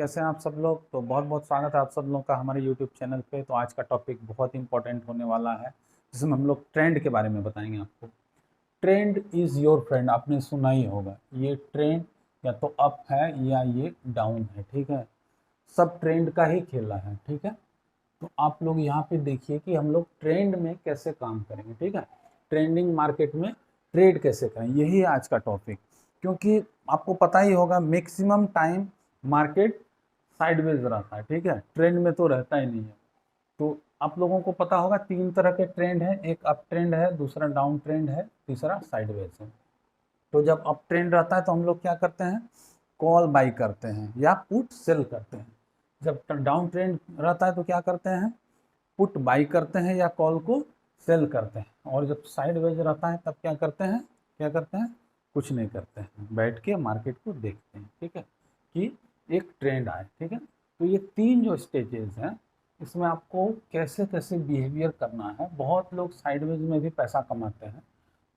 कैसे हैं आप सब लोग। तो बहुत बहुत स्वागत है आप सब लोगों का हमारे यूट्यूब चैनल पे। तो आज का टॉपिक बहुत इंपॉर्टेंट होने वाला है, जिसमें हम लोग ट्रेंड के बारे में बताएंगे आपको। ट्रेंड इज़ योर फ्रेंड, आपने सुना ही होगा। ये ट्रेंड या तो अप है या ये डाउन है, ठीक है। सब ट्रेंड का ही खेला है, ठीक है। तो आप लोग यहाँ पे देखिए कि हम लोग ट्रेंड में कैसे काम करेंगे, ठीक है। ट्रेंडिंग मार्केट में ट्रेड कैसे करें, यही है आज का टॉपिक। क्योंकि आपको पता ही होगा मैक्सिमम टाइम मार्केट साइडवेज रहता है, ठीक है। ट्रेंड में तो रहता ही नहीं है। तो आप लोगों को पता होगा तीन तरह के ट्रेंड हैं, एक अप ट्रेंड है, दूसरा डाउन ट्रेंड है, तीसरा साइडवेज है। तो जब अप ट्रेंड रहता है तो हम लोग क्या करते हैं, कॉल बाई करते हैं या पुट सेल करते हैं। जब डाउन ट्रेंड रहता है तो क्या करते हैं, पुट बाई करते हैं या कॉल को सेल करते हैं। और जब साइडवेज रहता है तब क्या करते हैं, कुछ नहीं करते हैं, बैठ के मार्केट को देखते हैं, ठीक है, कि एक ट्रेंड आए, ठीक है। तो ये तीन जो स्टेजेस हैं, इसमें आपको कैसे कैसे बिहेवियर करना है। बहुत लोग साइडवेज में भी पैसा कमाते हैं,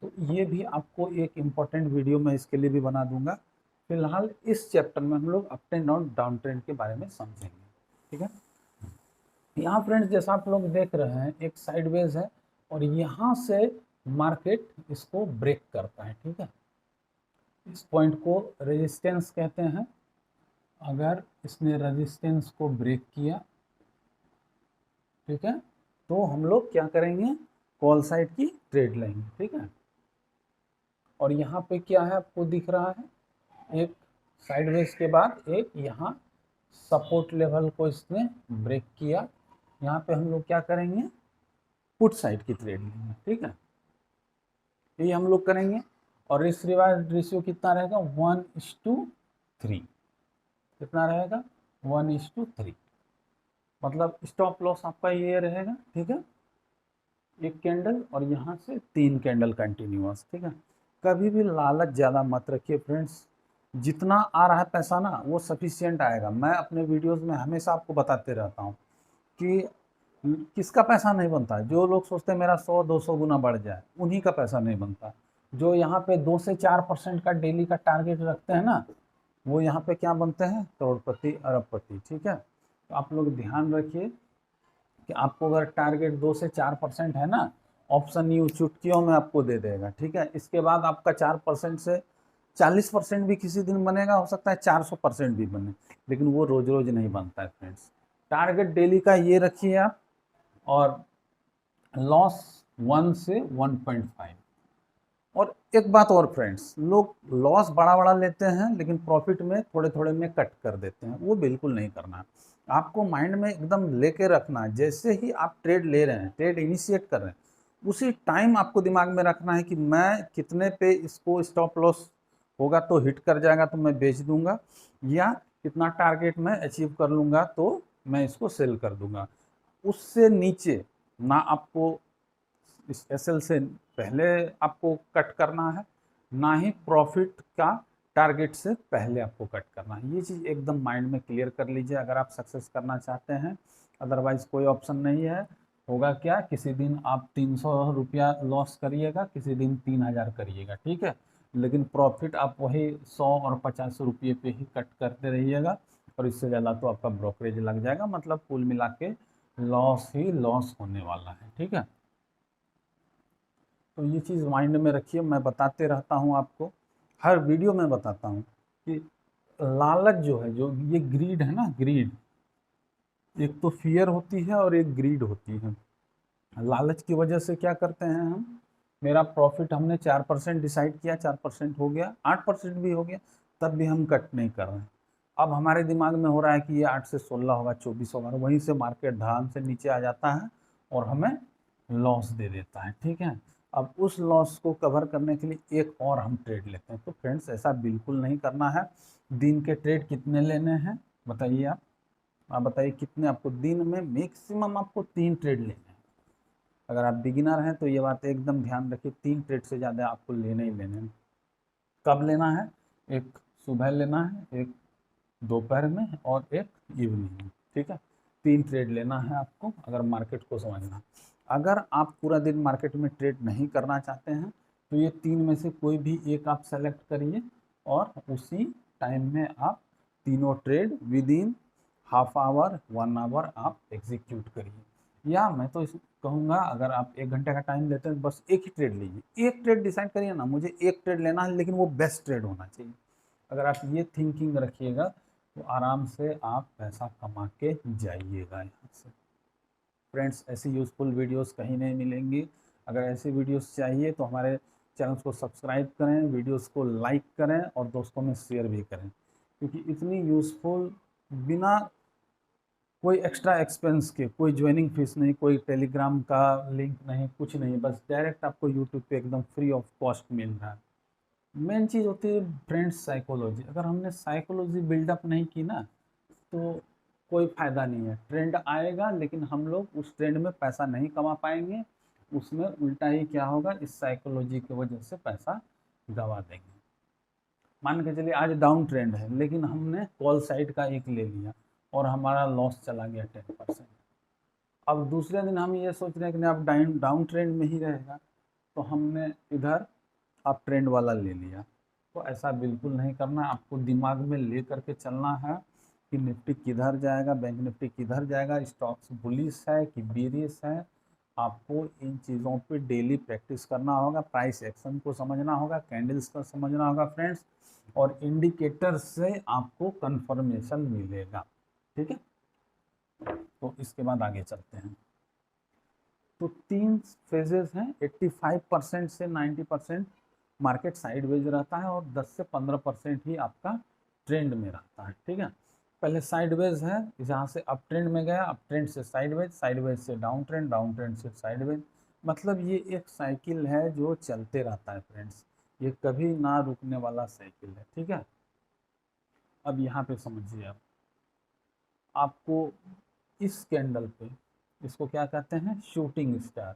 तो ये भी आपको एक इम्पॉर्टेंट वीडियो मैं इसके लिए भी बना दूंगा। फिलहाल इस चैप्टर में हम लोग अप ट्रेंड और डाउन ट्रेंड के बारे में समझेंगे, ठीक है। यहाँ फ्रेंड्स जैसा आप लोग देख रहे हैं, एक साइडवेज है और यहाँ से मार्केट इसको ब्रेक करता है, ठीक है। इस पॉइंट को रेजिस्टेंस कहते हैं। अगर इसने रेजिस्टेंस को ब्रेक किया, ठीक है, तो हम लोग क्या करेंगे, कॉल साइड की ट्रेड लेंगे, ठीक है। और यहाँ पे क्या है आपको दिख रहा है, एक साइडवेज के बाद एक यहाँ सपोर्ट लेवल को इसने ब्रेक किया। यहाँ पे हम लोग क्या करेंगे, पुट साइड की ट्रेड लेंगे, ठीक है। ये हम लोग करेंगे। और रिस्क रिवार्ड रेशियो कितना रहेगा, 1:3। कितना रहेगा, 1:3। मतलब स्टॉप लॉस आपका ये रहेगा, ठीक है, एक कैंडल और यहाँ से 3 कैंडल कंटिन्यूअस, ठीक है। कभी भी लालच ज़्यादा मत रखिए फ्रेंड्स। जितना आ रहा है पैसा ना, वो सफिशियंट आएगा। मैं अपने वीडियोस में हमेशा आपको बताते रहता हूँ कि किसका पैसा नहीं बनता है। जो लोग सोचते हैं मेरा 100-200 गुना बढ़ जाए, उन्हीं का पैसा नहीं बनता। जो यहाँ पे 2 से 4% का डेली का टारगेट रखते हैं ना, वो यहाँ पे क्या बनते हैं, करोड़पति अरबपति, ठीक है। तो आप लोग ध्यान रखिए कि आपको अगर टारगेट 2 से 4% है ना, ऑप्शन यू चुटकियों में आपको दे देगा, ठीक है। इसके बाद आपका 4% से 40% भी किसी दिन बनेगा, हो सकता है 400% भी बने, लेकिन वो रोज रोज नहीं बनता है फ्रेंड्स। टारगेट डेली का ये रखिए आप। और लॉस 1 से 1.5। और एक बात और फ्रेंड्स, लोग लॉस बड़ा बड़ा लेते हैं लेकिन प्रॉफिट में थोड़े थोड़े में कट कर देते हैं। वो बिल्कुल नहीं करना है। आपको माइंड में एकदम लेके रखना है, जैसे ही आप ट्रेड ले रहे हैं, ट्रेड इनिशिएट कर रहे हैं, उसी टाइम आपको दिमाग में रखना है कि मैं कितने पे इसको स्टॉप लॉस होगा तो हिट कर जाएगा तो मैं बेच दूंगा, या कितना टारगेट मैं अचीव कर लूँगा तो मैं इसको सेल कर दूंगा। उससे नीचे ना आपको इस एसएल से पहले आपको कट करना है, ना ही प्रॉफिट का टारगेट से पहले आपको कट करना है। ये चीज़ एकदम माइंड में क्लियर कर लीजिए अगर आप सक्सेस करना चाहते हैं। अदरवाइज कोई ऑप्शन नहीं है। होगा क्या, किसी दिन आप 300 रुपया लॉस करिएगा, किसी दिन 3000 करिएगा, ठीक है। लेकिन प्रॉफिट आप वही 100 और 50 रुपये पे ही कट करते रहिएगा, और इससे ज़्यादा तो आपका ब्रोकरेज लग जाएगा। मतलब कुल मिला के लॉस ही लॉस होने वाला है, ठीक है। तो ये चीज़ माइंड में रखिए। मैं बताते रहता हूँ आपको, हर वीडियो में बताता हूँ कि लालच जो है, जो ये ग्रीड है ना, ग्रीड, एक तो फियर होती है और एक ग्रीड होती है। लालच की वजह से क्या करते हैं हम, मेरा प्रॉफिट हमने 4% डिसाइड किया, 4% हो गया, 8% भी हो गया, तब भी हम कट नहीं कर रहे हैं। अब हमारे दिमाग में हो रहा है कि ये 8 से 16 होगा, 24 होगा, वहीं से मार्केट धड़ाम से नीचे आ जाता है और हमें लॉस दे देता है, ठीक है। अब उस लॉस को कवर करने के लिए एक और हम ट्रेड लेते हैं। तो फ्रेंड्स ऐसा बिल्कुल नहीं करना है। दिन के ट्रेड कितने लेने हैं बताइए आप बताइए कितने। आपको दिन में मैक्सिमम आपको 3 ट्रेड लेने हैं। अगर आप बिगिनर हैं तो ये बात एकदम ध्यान रखिए, 3 ट्रेड से ज़्यादा आपको लेने ही लेने हैं। कब लेना है, एक सुबह लेना है, एक दोपहर में और एक इवनिंग में, ठीक है। 3 ट्रेड लेना है आपको अगर मार्केट को समझना। अगर आप पूरा दिन मार्केट में ट्रेड नहीं करना चाहते हैं तो ये 3 में से कोई भी एक आप सेलेक्ट करिए और उसी टाइम में आप तीनों trade within half hour 1 hour आप एग्जीक्यूट करिए। या मैं तो इस कहूँगा अगर आप 1 घंटे का टाइम लेते हैं बस एक ही ट्रेड लीजिए, एक ट्रेड डिसाइड करिए ना, मुझे एक ट्रेड लेना है लेकिन वो बेस्ट ट्रेड होना चाहिए। अगर आप ये थिंकिंग रखिएगा तो आराम से आप पैसा कमा के जाइएगा यहाँ से। फ्रेंड्स, ऐसी यूज़फुल वीडियोस कहीं नहीं मिलेंगी। अगर ऐसी वीडियोस चाहिए तो हमारे चैनल को सब्सक्राइब करें, वीडियोस को लाइक करें और दोस्तों में शेयर भी करें, क्योंकि इतनी यूज़फुल, बिना कोई एक्स्ट्रा एक्सपेंस के, कोई ज्वाइनिंग फीस नहीं, कोई टेलीग्राम का लिंक नहीं, कुछ नहीं, बस डायरेक्ट आपको यूट्यूब पे एकदम फ्री ऑफ कॉस्ट मिल रहा है। मेन चीज़ होती है फ्रेंड्स साइकोलॉजी। अगर हमने साइकोलॉजी बिल्डअप नहीं की ना तो कोई फ़ायदा नहीं है। ट्रेंड आएगा लेकिन हम लोग उस ट्रेंड में पैसा नहीं कमा पाएंगे, उसमें उल्टा ही क्या होगा, इस साइकोलॉजी की वजह से पैसा गवा देंगे। मान के चलिए आज डाउन ट्रेंड है लेकिन हमने कॉल साइड का एक ले लिया और हमारा लॉस चला गया 10%। अब दूसरे दिन हम ये सोच रहे हैं कि नहीं अब डाउन ट्रेंड में ही रहेगा, तो हमने इधर आप ट्रेंड वाला ले लिया। तो ऐसा बिल्कुल नहीं करना, आपको दिमाग में ले करके चलना है कि निफ्टी किधर जाएगा, बैंक निफ्टी किधर जाएगा, स्टॉक्स बुलिश है कि बेरिश है। आपको इन चीज़ों पे डेली प्रैक्टिस करना होगा, प्राइस एक्शन को समझना होगा, कैंडल्स का समझना होगा फ्रेंड्स, और इंडिकेटर से आपको कंफर्मेशन मिलेगा। ठीक है, तो इसके बाद आगे चलते हैं। तो 3 फेजेस हैं, 85% से 90% मार्केट साइडवेज रहता है और 10 से 15% ही आपका ट्रेंड में रहता है। ठीक है, पहले साइडवेज है, जहाँ से अप ट्रेंड में गया, अप ट्रेंड से साइडवेज, साइडवेज से डाउन ट्रेंड से साइडवेज। मतलब ये एक साइकिल है जो चलते रहता है फ्रेंड्स, ये कभी ना रुकने वाला साइकिल है। ठीक है, अब यहाँ पे समझिए आप, आपको इस कैंडल पे, इसको क्या कहते हैं, शूटिंग स्टार,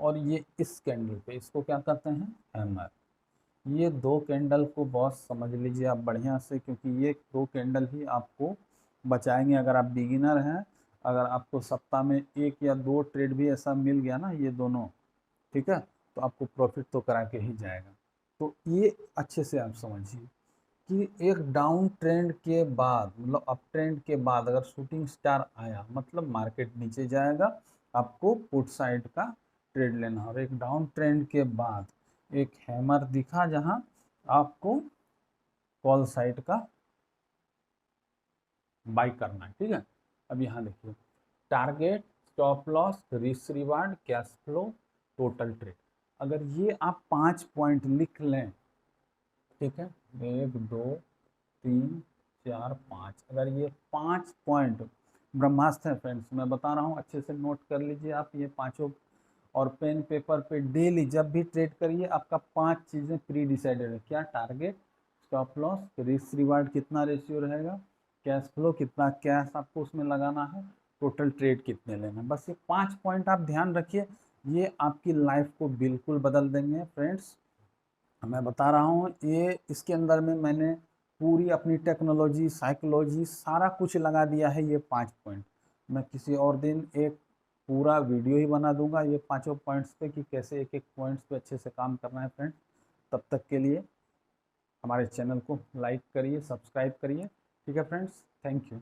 और ये इस कैंडल पे इसको क्या कहते हैं, हैमर। ये 2 कैंडल को बॉस समझ लीजिए आप बढ़िया से, क्योंकि ये 2 कैंडल ही आपको बचाएंगे। अगर आप बिगिनर हैं, अगर आपको सप्ताह में 1 या 2 ट्रेड भी ऐसा मिल गया ना, ये दोनों, ठीक है, तो आपको प्रॉफिट तो करा के ही जाएगा। तो ये अच्छे से आप समझिए कि एक डाउन ट्रेंड के बाद, मतलब अप ट्रेंड के बाद अगर शूटिंग स्टार आया मतलब मार्केट नीचे जाएगा, आपको पुट साइड का ट्रेड लेना। और एक डाउन ट्रेंड के बाद एक हैमर दिखा जहां आपको कॉल साइड का बाई करना है। ठीक है, अब यहाँ देखिए, target, stop loss, risk reward, cash flow, total trade. अगर ये आप 5 पॉइंट लिख लें, ठीक है, 1 2 3 4 5, अगर ये 5 पॉइंट ब्रह्मास्त्र है फ्रेंड्स, मैं बता रहा हूँ, अच्छे से नोट कर लीजिए आप ये पांचों, और पेन पेपर पे डेली जब भी ट्रेड करिए आपका 5 चीज़ें प्री डिसाइडेड है। क्या, target, stop loss, risk reward कितना रेशियो रहेगा, कैश फ्लो कितना कैश आपको उसमें लगाना है, टोटल ट्रेड कितने लेना है। बस ये 5 पॉइंट आप ध्यान रखिए, ये आपकी लाइफ को बिल्कुल बदल देंगे फ्रेंड्स। मैं बता रहा हूँ, ये इसके अंदर में मैंने पूरी अपनी टेक्नोलॉजी, साइकोलॉजी, सारा कुछ लगा दिया है। ये 5 पॉइंट मैं किसी और दिन एक पूरा वीडियो ही बना दूंगा ये पांचों पॉइंट्स पे, कि कैसे एक एक पॉइंट्स पे अच्छे से काम करना है फ्रेंड। तब तक के लिए हमारे चैनल को लाइक करिए, सब्सक्राइब करिए। ठीक है फ्रेंड्स, थैंक यू।